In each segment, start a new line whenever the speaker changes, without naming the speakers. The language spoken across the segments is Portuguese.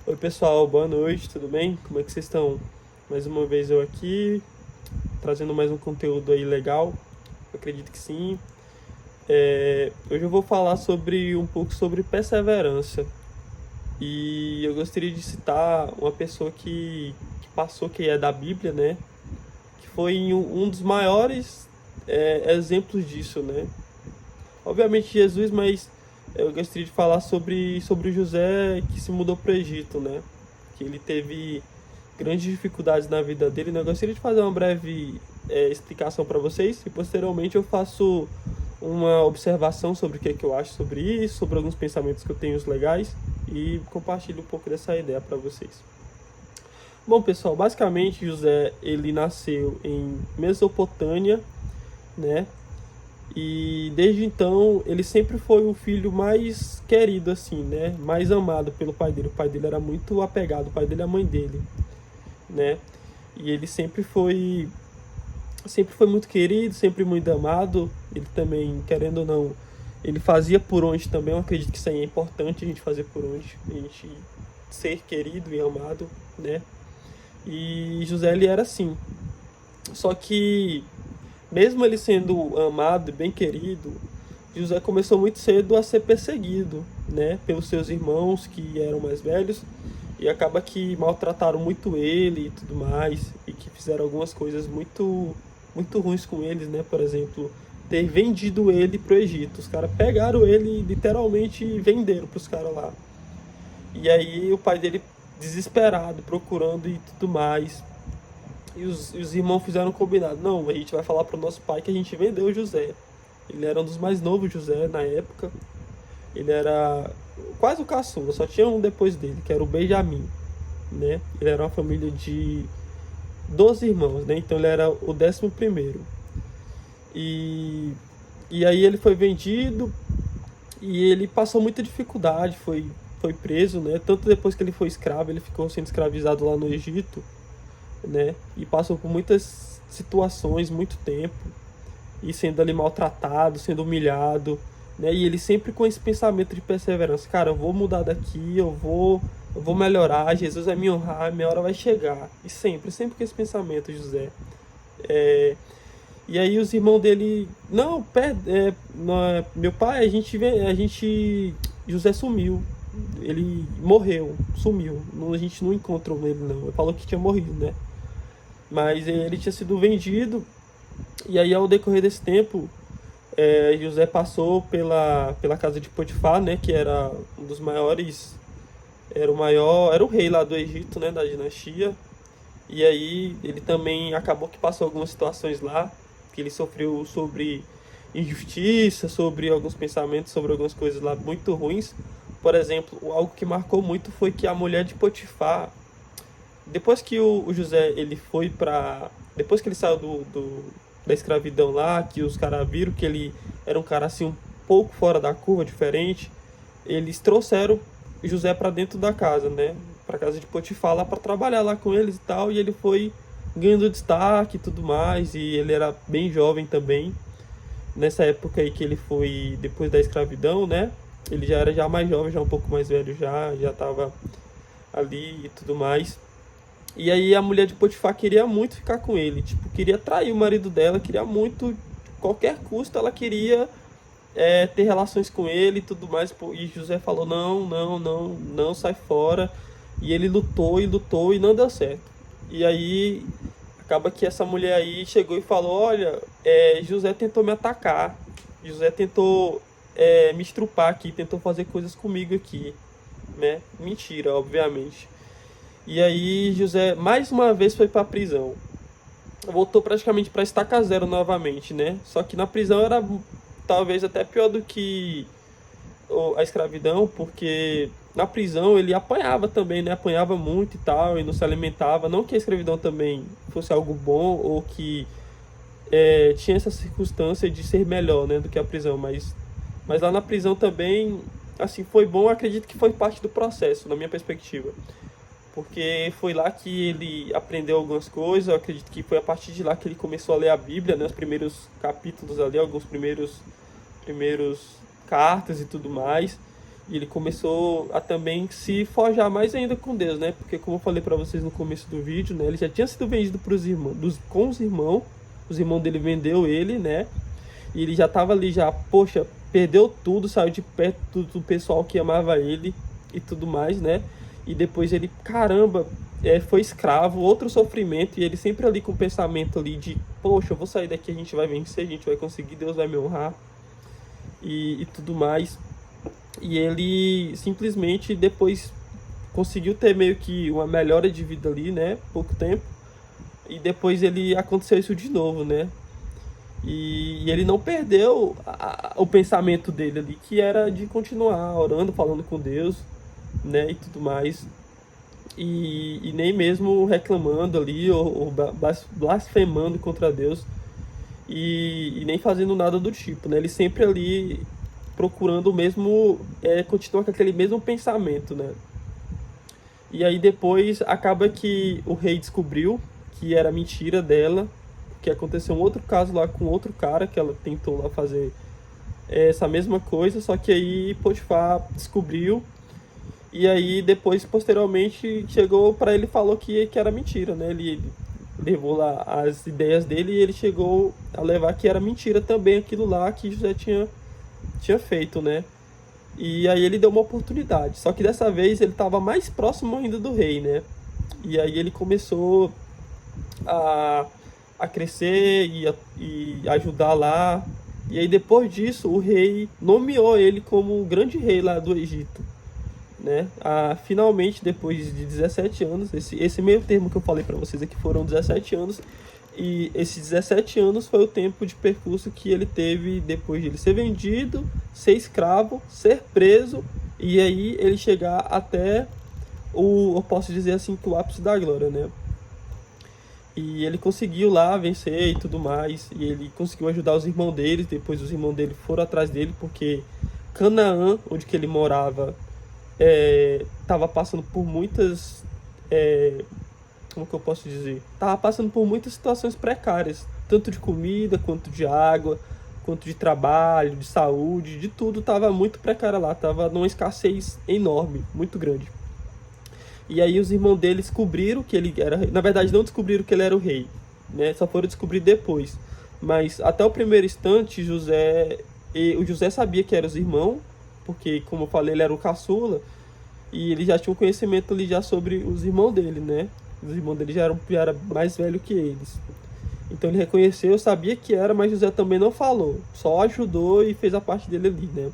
Oi pessoal, boa noite, tudo bem? Como é que vocês estão? Mais uma vez eu aqui, trazendo mais um conteúdo aí legal, eu acredito que sim. Hoje eu vou falar sobre um pouco sobre perseverança e eu gostaria de citar uma pessoa que passou, que é da Bíblia, né? Que foi um dos maiores exemplos disso, né? Obviamente Jesus, mas eu gostaria de falar sobre o José que se mudou para o Egito, né? Que ele teve grandes dificuldades na vida dele, né? Eu gostaria de fazer uma breve explicação para vocês e posteriormente eu faço uma observação sobre o que é que eu acho sobre isso, sobre alguns pensamentos que eu tenho legais e compartilho um pouco dessa ideia para vocês. Bom, pessoal, basicamente José ele nasceu em Mesopotâmia, né? E desde então ele sempre foi o filho mais querido assim, né? Mais amado pelo pai dele. O pai dele era muito apegado, o pai dele é a mãe dele, né? E ele sempre foi muito querido, sempre muito amado. Ele também, querendo ou não, ele fazia por onde também. Eu acredito que isso aí é importante, a gente fazer por onde, a gente ser querido e amado, né? E José ele era assim. Só que mesmo ele sendo amado e bem querido, José começou muito cedo a ser perseguido, né, pelos seus irmãos que eram mais velhos e acaba que maltrataram muito ele e tudo mais e que fizeram algumas coisas muito ruins com eles, né, por exemplo, ter vendido ele pro Egito. Os caras pegaram ele e literalmente venderam pros caras lá. E aí o pai dele desesperado, procurando e tudo mais. E os irmãos fizeram um combinado. Não, a gente vai falar pro nosso pai que a gente vendeu o José. Ele era um dos mais novos, José, na época. Ele era quase o caçula, só tinha um depois dele, que era o Benjamim, né? Ele era uma família de 12 irmãos, né? Então ele era o 11º. E, e aí ele foi vendido e ele passou muita dificuldade, foi preso, né? Tanto depois que ele foi escravo, ele ficou sendo escravizado lá no Egito, né? E passou por muitas situações, muito tempo, e sendo ali maltratado, sendo humilhado, né? E ele sempre com esse pensamento de perseverança, cara, eu vou mudar daqui, eu vou melhorar, Jesus vai me honrar, minha hora vai chegar. E sempre com esse pensamento, José. É, e aí os irmãos dele, não, meu pai, José sumiu, ele morreu, sumiu, a gente não encontrou ele não, ele falou que tinha morrido, né? Mas ele tinha sido vendido. E aí, ao decorrer desse tempo, José passou pela casa de Potifar, né, que era um dos maiores, era o rei lá do Egito, né, da dinastia. E aí ele também acabou que passou algumas situações lá, que ele sofreu sobre injustiça, sobre alguns pensamentos, sobre algumas coisas lá muito ruins. Por exemplo, algo que marcou muito foi que a mulher de Potifar, depois que o José ele foi para, depois que ele saiu da escravidão lá, que os caras viram que ele era um cara assim um pouco fora da curva, diferente, eles trouxeram José para dentro da casa, né? Para casa de Potifar lá para trabalhar lá com eles e tal, e ele foi ganhando destaque e tudo mais, e ele era bem jovem também. Nessa época aí que ele foi depois da escravidão, né? Ele já era já mais jovem, já um pouco mais velho já estava ali e tudo mais. E aí a mulher de Potifar queria muito ficar com ele, tipo, queria trair o marido dela, queria muito, qualquer custo ela queria ter relações com ele e tudo mais. E José falou, não, não, não, não, sai fora. E ele lutou e lutou e não deu certo. E aí acaba que essa mulher aí chegou e falou, olha, José tentou me atacar, José tentou me estrupar aqui, tentou fazer coisas comigo aqui, né? Mentira, obviamente. E aí José mais uma vez foi para a prisão. Voltou praticamente para estaca zero novamente, né? Só que na prisão era talvez até pior do que a escravidão, porque na prisão ele apanhava também, né? Apanhava muito e tal, e não se alimentava. Não que a escravidão também fosse algo bom ou que tinha essa circunstância de ser melhor, né, do que a prisão, mas lá na prisão também, assim, foi bom. Acredito que foi parte do processo, na minha perspectiva, porque foi lá que ele aprendeu algumas coisas. Eu acredito que foi a partir de lá que ele começou a ler a Bíblia, né, os primeiros capítulos ali, alguns primeiros cartas e tudo mais. E ele começou a também se forjar mais ainda com Deus, né? Porque como eu falei para vocês no começo do vídeo, né? Ele já tinha sido vendido pros irmãos, com os irmãos dele vendeu ele, né? E ele já tava ali, já, poxa, perdeu tudo, saiu de perto do pessoal que amava ele e tudo mais, né? E depois ele, caramba, foi escravo, outro sofrimento, e ele sempre ali com o pensamento ali de, poxa, eu vou sair daqui, a gente vai vencer, a gente vai conseguir, Deus vai me honrar e tudo mais. E ele simplesmente depois conseguiu ter meio que uma melhora de vida ali, né? Pouco tempo. E depois ele aconteceu isso de novo, né? E ele não perdeu o pensamento dele ali, que era de continuar orando, falando com Deus, né? E tudo mais. E nem mesmo reclamando ali ou blasfemando contra Deus. E nem fazendo nada do tipo, né? Ele sempre ali procurando o mesmo, continuar com aquele mesmo pensamento, né? E aí depois acaba que o rei descobriu que era mentira dela, que aconteceu um outro caso lá com outro cara, que ela tentou lá fazer essa mesma coisa, só que aí Potifar descobriu, e aí depois, posteriormente, chegou para ele e falou que era mentira, né? Ele levou lá as ideias dele e ele chegou a levar que era mentira também aquilo lá que José tinha feito, né? E aí ele deu uma oportunidade, só que dessa vez ele estava mais próximo ainda do rei, né? E aí ele começou a crescer e ajudar lá. E aí depois disso o rei nomeou ele como o grande rei lá do Egito, né? Finalmente, depois de 17 anos, esse meio termo que eu falei para vocês aqui foram 17 anos, e esses 17 anos foi o tempo de percurso que ele teve depois de ele ser vendido, ser escravo, ser preso, e aí ele chegar até eu posso dizer assim, que o ápice da glória, né? E ele conseguiu lá vencer e tudo mais, e ele conseguiu ajudar os irmãos dele, depois os irmãos dele foram atrás dele, porque Canaã, onde que ele morava, estava passando por muitas... como que eu posso dizer? Tava passando por muitas situações precárias, tanto de comida, quanto de água, quanto de trabalho, de saúde, de tudo tava muito precário lá, tava numa escassez enorme, muito grande. E aí os irmãos dele descobriram que ele era, na verdade não descobriram que ele era o rei, né? Só foram descobrir depois. Mas até o primeiro instante, o José sabia que eram os irmãos, porque como eu falei, ele era o caçula, e ele já tinha um conhecimento ali já sobre os irmãos dele, né? Os irmãos dele já eram mais velhos que eles. Então ele reconheceu, sabia que era, mas José também não falou. Só ajudou e fez a parte dele ali, né?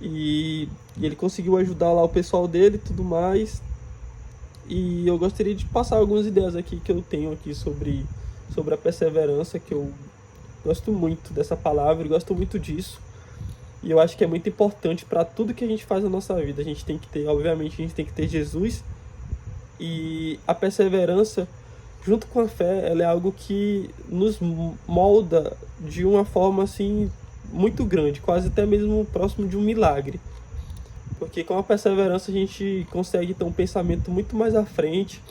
E ele conseguiu ajudar lá o pessoal dele e tudo mais. E eu gostaria de passar algumas ideias aqui que eu tenho aqui sobre a perseverança, que eu gosto muito dessa palavra e gosto muito disso. E eu acho que é muito importante para tudo que a gente faz na nossa vida. A gente tem que ter, obviamente, a gente tem que ter Jesus. E a perseverança, junto com a fé, ela é algo que nos molda de uma forma assim muito grande, quase até mesmo próximo de um milagre. Porque com a perseverança a gente consegue ter um pensamento muito mais à frente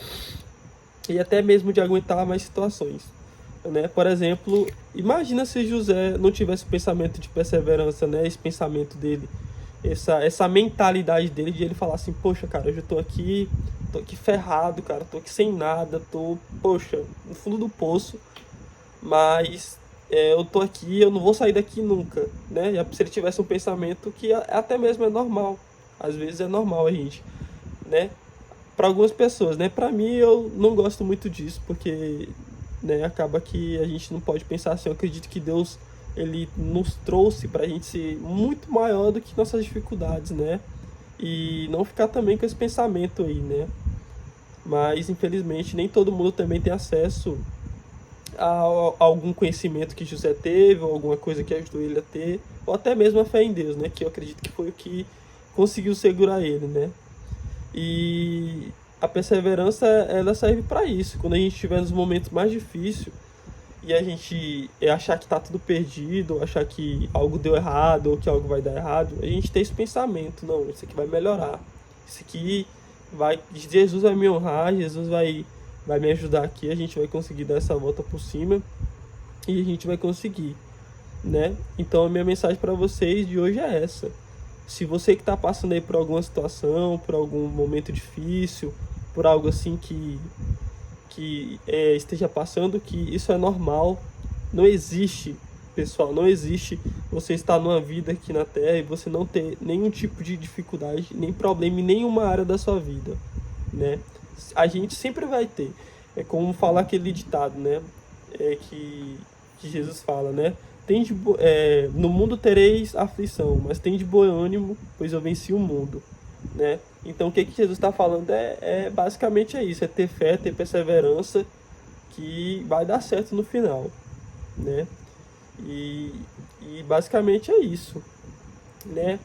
e até mesmo de aguentar mais situações, né? Por exemplo, imagina se José não tivesse o pensamento de perseverança, né? Esse pensamento dele, essa mentalidade dele de ele falar assim, poxa, cara, eu já tô aqui ferrado, cara, tô aqui sem nada, poxa, no fundo do poço, mas eu tô aqui, eu não vou sair daqui nunca, né? Se ele tivesse um pensamento que até mesmo é normal, às vezes é normal a gente, né? Para algumas pessoas, né? Para mim, eu não gosto muito disso, porque, né, acaba que a gente não pode pensar assim. Eu acredito que Deus, ele nos trouxe pra gente ser muito maior do que nossas dificuldades, né? E não ficar também com esse pensamento aí, né? Mas, infelizmente, nem todo mundo também tem acesso a algum conhecimento que José teve, ou alguma coisa que ajudou ele a ter, ou até mesmo a fé em Deus, né? Que eu acredito que foi o que conseguiu segurar ele, né? E a perseverança, ela serve para isso. Quando a gente estiver nos momentos mais difíceis e a gente achar que tá tudo perdido, ou achar que algo deu errado, ou que algo vai dar errado, a gente tem esse pensamento, não, isso aqui vai melhorar, isso aqui Jesus vai me honrar, Jesus vai me ajudar aqui, a gente vai conseguir dar essa volta por cima e a gente vai conseguir, né? Então a minha mensagem para vocês de hoje é essa. Se você que está passando aí por alguma situação, por algum momento difícil, por algo assim que esteja passando, que isso é normal. Não existe, pessoal, não existe você estar numa vida aqui na Terra e você não ter nenhum tipo de dificuldade, nem problema em nenhuma área da sua vida, né? A gente sempre vai ter. É como falar aquele ditado, né? Que Jesus fala, né? No mundo tereis aflição, mas tem de bom ânimo, pois eu venci o mundo, né? Então o que Jesus está falando basicamente isso, é ter fé, ter perseverança, que vai dar certo no final, né? E basicamente é isso, né?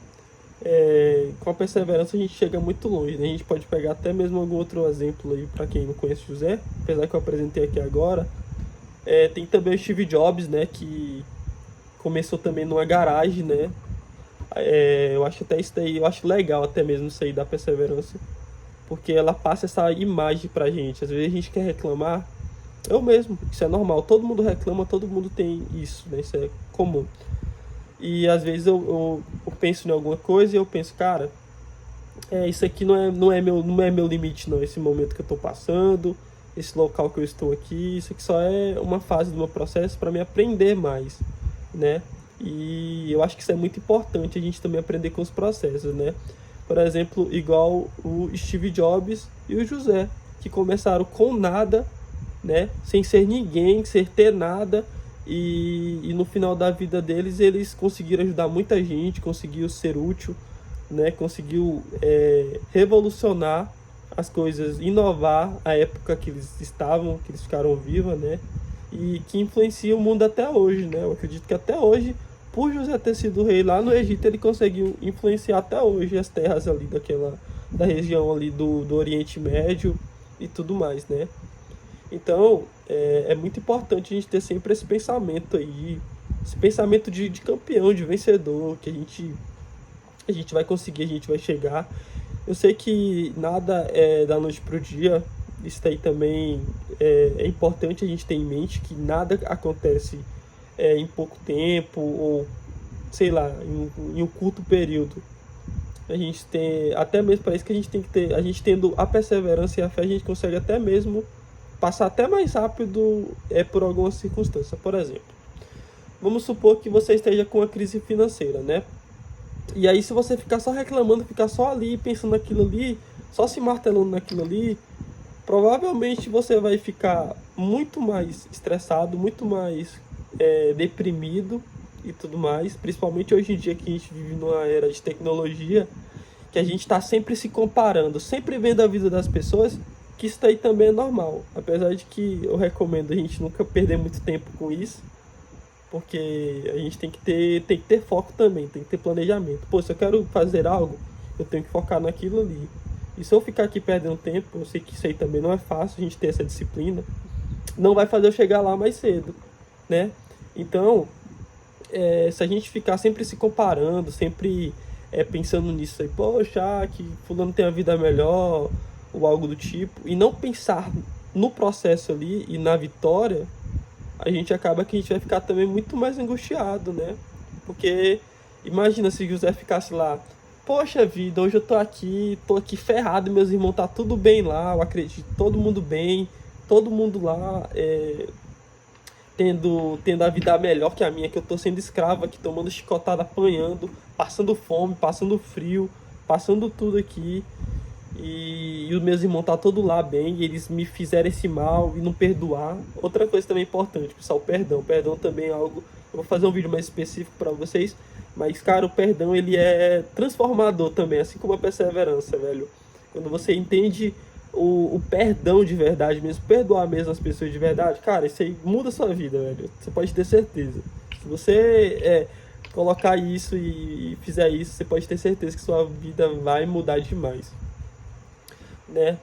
Com a perseverança a gente chega muito longe, né? A gente pode pegar até mesmo algum outro exemplo aí para quem não conhece José, apesar que eu apresentei aqui agora. Tem também o Steve Jobs, né? Que começou também numa garagem, né? Eu acho até isso daí, eu acho legal até mesmo isso aí da perseverança, porque ela passa essa imagem pra gente. Às vezes a gente quer reclamar, eu mesmo, isso é normal, todo mundo reclama, todo mundo tem isso, né? Isso é comum. E às vezes eu penso em alguma coisa e eu penso, cara, isso aqui não é meu limite não, esse momento que eu tô passando, esse local que eu estou aqui, isso aqui só é uma fase do meu processo para me aprender mais, né? E eu acho que isso é muito importante, a gente também aprender com os processos, né? Por exemplo, igual o Steve Jobs e o José, que começaram com nada, né? Sem ser ninguém, sem ter nada, e no final da vida deles, eles conseguiram ajudar muita gente, conseguiu ser útil, né? Conseguiu revolucionar as coisas, inovar a época que eles estavam, que eles ficaram vivos, né? E que influencia o mundo até hoje, né? Eu acredito que até hoje, por José ter sido rei lá no Egito, ele conseguiu influenciar até hoje as terras ali da região ali do Oriente Médio e tudo mais, né? Então, é muito importante a gente ter sempre esse pensamento aí, esse pensamento de campeão, de vencedor, que a gente vai conseguir, a gente vai chegar. Eu sei que nada é da noite pro dia, isso aí também é importante a gente ter em mente, que nada acontece em pouco tempo, ou sei lá, em um curto período. A gente tem, até mesmo para isso que a gente tem que ter, a gente tendo a perseverança e a fé, a gente consegue até mesmo passar até mais rápido por alguma circunstância. Por exemplo, vamos supor que você esteja com uma crise financeira, né? E aí, se você ficar só reclamando, ficar só ali pensando naquilo ali, só se martelando naquilo ali, provavelmente você vai ficar muito mais estressado, muito mais deprimido e tudo mais. Principalmente hoje em dia que a gente vive numa era de tecnologia, que a gente está sempre se comparando, sempre vendo a vida das pessoas, que isso daí também é normal. Apesar de que eu recomendo a gente nunca perder muito tempo com isso, porque a gente tem que ter foco também, tem que ter planejamento. Pô, se eu quero fazer algo, eu tenho que focar naquilo ali. E se eu ficar aqui perdendo tempo, eu sei que isso aí também não é fácil, a gente ter essa disciplina, não vai fazer eu chegar lá mais cedo, né? Então, se a gente ficar sempre se comparando, sempre pensando nisso aí, poxa, que fulano tem uma vida melhor, ou algo do tipo, e não pensar no processo ali e na vitória, a gente acaba que a gente vai ficar também muito mais angustiado, né? Porque imagina se José ficasse lá, poxa vida, hoje eu tô aqui ferrado, meus irmãos tá tudo bem lá, eu acredito, todo mundo bem, todo mundo lá tendo a vida melhor que a minha, que eu tô sendo escravo aqui, tomando chicotada, apanhando, passando fome, passando frio, passando tudo aqui. E os meus irmãos tá todo lá bem, e eles me fizeram esse mal e não perdoar. Outra coisa também importante, pessoal, perdão. Perdão também é algo, eu vou fazer um vídeo mais específico para vocês, mas cara, o perdão ele é transformador também, assim como a perseverança, velho. Quando você entende o perdão de verdade mesmo, perdoar mesmo as pessoas de verdade, cara, isso aí muda a sua vida, velho. Você pode ter certeza. Se você colocar isso e fizer isso, você pode ter certeza que sua vida vai mudar demais, né?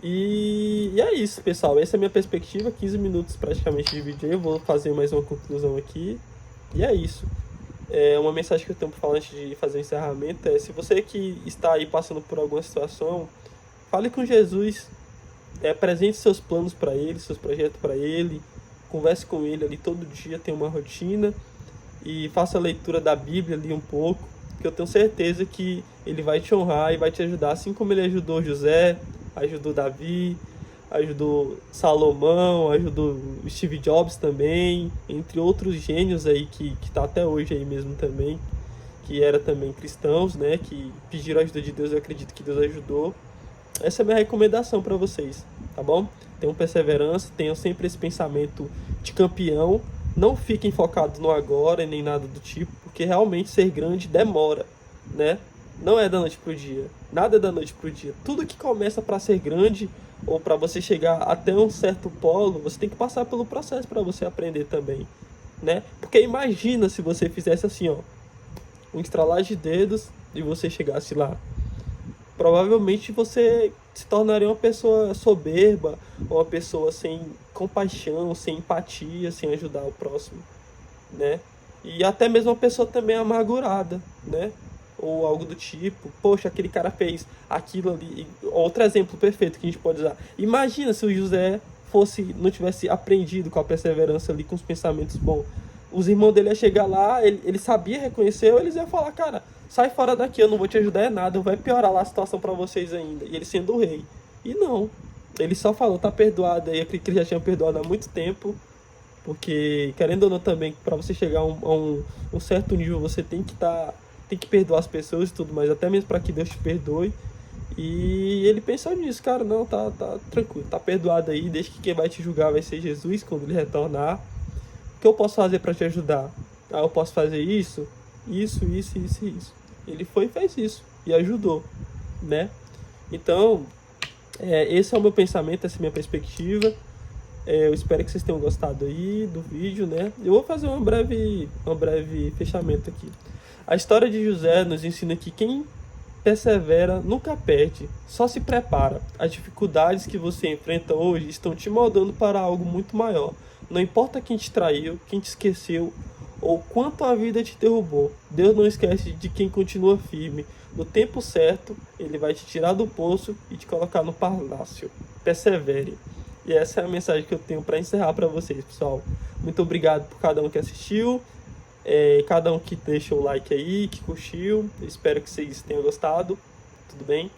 E é isso, pessoal. Essa é a minha perspectiva. 15 minutos praticamente de vídeo aí. Eu vou fazer mais uma conclusão aqui. E é isso. Uma mensagem que eu tenho para falar antes de fazer o encerramento se você que está aí passando por alguma situação, fale com Jesus. Apresente seus planos para Ele, seus projetos para Ele. Converse com Ele ali todo dia, tenha uma rotina. E faça a leitura da Bíblia ali um pouco. que eu tenho certeza que ele vai te honrar e vai te ajudar, assim como ele ajudou José, ajudou Davi, ajudou Salomão, ajudou Steve Jobs também, entre outros gênios aí que tá até hoje aí mesmo também, que era também cristãos, né, que pediram a ajuda de Deus, eu acredito que Deus ajudou. Essa é a minha recomendação para vocês, tá bom? Tenham perseverança, tenham sempre esse pensamento de campeão, não fiquem focados no agora e nem nada do tipo, porque realmente ser grande demora, né? Não é da noite pro dia, nada é da noite pro dia. Tudo que começa para ser grande ou para você chegar até um certo polo, você tem que passar pelo processo para você aprender também, né? Porque imagina se você fizesse assim, ó, um estralar de dedos e você chegasse lá. Provavelmente você se tornaria uma pessoa soberba, ou uma pessoa sem compaixão, sem empatia, sem ajudar o próximo, né? E até mesmo uma pessoa também amargurada, né? Ou algo do tipo, poxa, aquele cara fez aquilo ali. Outro exemplo perfeito que a gente pode usar. Imagina se o José não tivesse aprendido com a perseverança ali, com os pensamentos bons. Os irmãos dele iam chegar lá, ele sabia reconhecer, ou eles iam falar, cara, sai fora daqui, eu não vou te ajudar em nada, vai piorar lá a situação pra vocês ainda. E ele sendo o rei. E não, ele só falou, tá perdoado aí, eu acredito que ele já tinha perdoado há muito tempo, porque, querendo ou não também, pra você chegar a um certo nível, você tem que perdoar as pessoas e tudo mais, até mesmo para que Deus te perdoe. E ele pensou nisso, cara, não, tá tranquilo, tá perdoado aí, desde que quem vai te julgar vai ser Jesus quando ele retornar. O que eu posso fazer para te ajudar? Ah, eu posso fazer isso. Ele foi e fez isso e ajudou, né? Então, esse é o meu pensamento, essa é a minha perspectiva. Eu espero que vocês tenham gostado aí do vídeo, né? Eu vou fazer um breve fechamento aqui. A história de José nos ensina que quem persevera nunca perde, só se prepara. As dificuldades que você enfrenta hoje estão te moldando para algo muito maior. Não importa quem te traiu, quem te esqueceu ou quanto a vida te derrubou. Deus não esquece de quem continua firme. No tempo certo, Ele vai te tirar do poço e te colocar no palácio. Persevere. E essa é a mensagem que eu tenho para encerrar para vocês, pessoal. Muito obrigado por cada um que assistiu. Cada um que deixou o like aí, que curtiu. Espero que vocês tenham gostado. Tudo bem?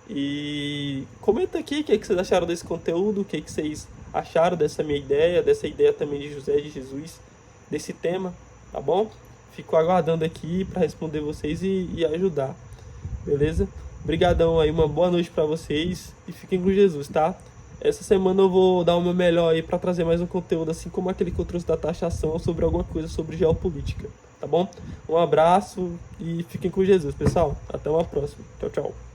E comenta aqui o que vocês acharam desse conteúdo, o que vocês acharam dessa minha ideia, dessa ideia também de José de Jesus, desse tema, tá bom? Fico aguardando aqui para responder vocês e ajudar, beleza? Obrigadão aí, uma boa noite para vocês e fiquem com Jesus, tá? Essa semana eu vou dar o meu melhor aí para trazer mais um conteúdo, assim como aquele que eu trouxe da taxação, sobre alguma coisa sobre geopolítica, tá bom? Um abraço e fiquem com Jesus, pessoal. Até uma próxima. Tchau, tchau.